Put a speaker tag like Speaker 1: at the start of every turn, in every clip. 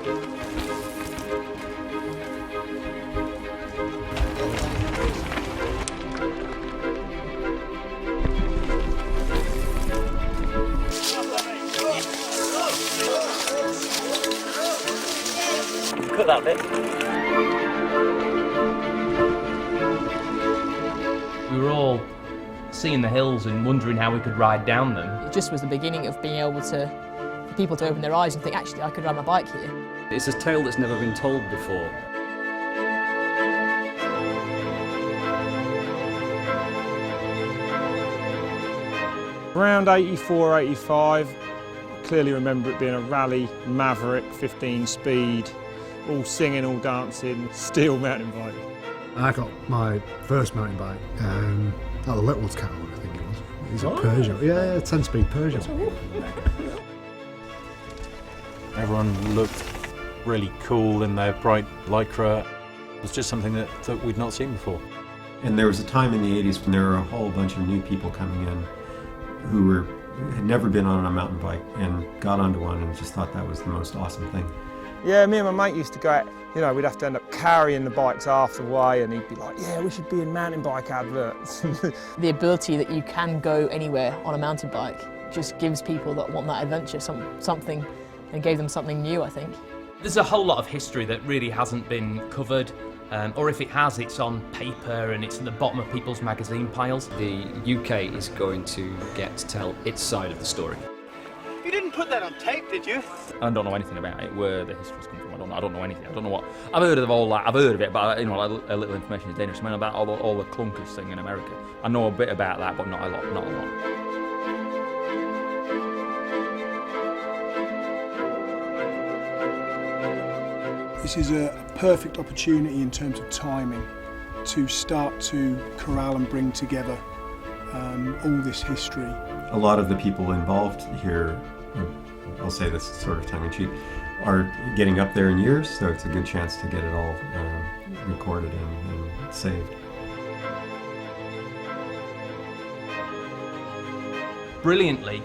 Speaker 1: Cut that bit. We were all seeing the hills and wondering how we could ride down them.
Speaker 2: It just was the beginning of being able for people to open their eyes and think, actually, I could ride my bike here.
Speaker 3: It's a tale that's never been told before.
Speaker 4: Around 84, 85, clearly remember it being a rally Maverick 15 speed, all singing, all dancing, steel mountain bike.
Speaker 5: I got my first mountain bike at the Littlewoods catalog, I think it was. It was a Peugeot, yeah, 10-speed Peugeot.
Speaker 6: Everyone looked really cool in their bright lycra. It was just something that we'd not seen before.
Speaker 7: And there was a time in the 80s when there were a whole bunch of new people coming in who had never been on a mountain bike and got onto one and just thought that was the most awesome thing.
Speaker 4: Yeah, me and my mate used to go out, you know, we'd have to end up carrying the bikes half the way and he'd be like, yeah, we should be in mountain bike adverts.
Speaker 2: The ability that you can go anywhere on a mountain bike just gives people that want that adventure something, and gave them something new, I think.
Speaker 1: There's a whole lot of history that really hasn't been covered, or if it has, it's on paper and it's at the bottom of people's magazine piles.
Speaker 3: The UK is going to get to tell its side of the story.
Speaker 8: You didn't put that on tape, did you?
Speaker 1: I don't know anything about it, where the history's come from. I don't know anything. I don't know what. I've heard of all that. I've heard of it, but you know, a little information is dangerous. I mean, about all the clunkers thing in America. I know a bit about that, but not a lot. Not a lot.
Speaker 9: This is a perfect opportunity in terms of timing to start to corral and bring together all this history.
Speaker 7: A lot of the people involved here, I'll say this sort of tongue-in-cheek, are getting up there in years, so it's a good chance to get it all recorded and saved.
Speaker 1: Brilliantly,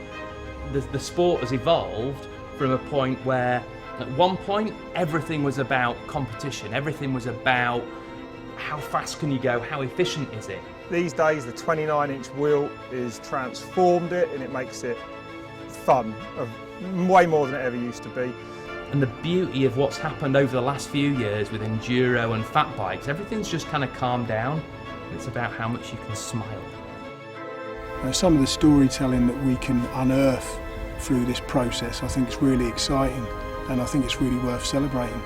Speaker 1: the sport has evolved from a point where at one point, everything was about competition. Everything was about how fast can you go, how efficient is it?
Speaker 4: These days, the 29-inch wheel has transformed it and it makes it fun, way more than it ever used to be.
Speaker 1: And the beauty of what's happened over the last few years with enduro and fat bikes, everything's just kind of calmed down. It's about how much you can smile.
Speaker 9: Some of the storytelling that we can unearth through this process, I think is really exciting. And I think it's really worth celebrating.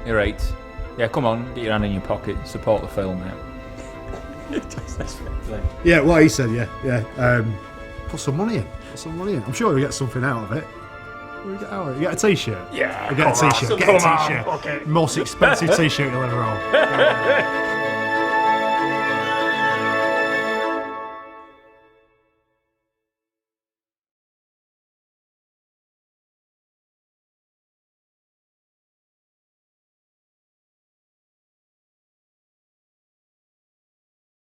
Speaker 6: You're 8. Yeah, come on, get your hand in your pocket, support the film now.
Speaker 5: Yeah, what he said, yeah. Put some money in. I'm sure we get something out of it. What do we get out of it? You get a t-shirt?
Speaker 6: Yeah,
Speaker 5: we get a t-shirt.
Speaker 6: Come on, okay.
Speaker 5: Most expensive t-shirt you'll ever own.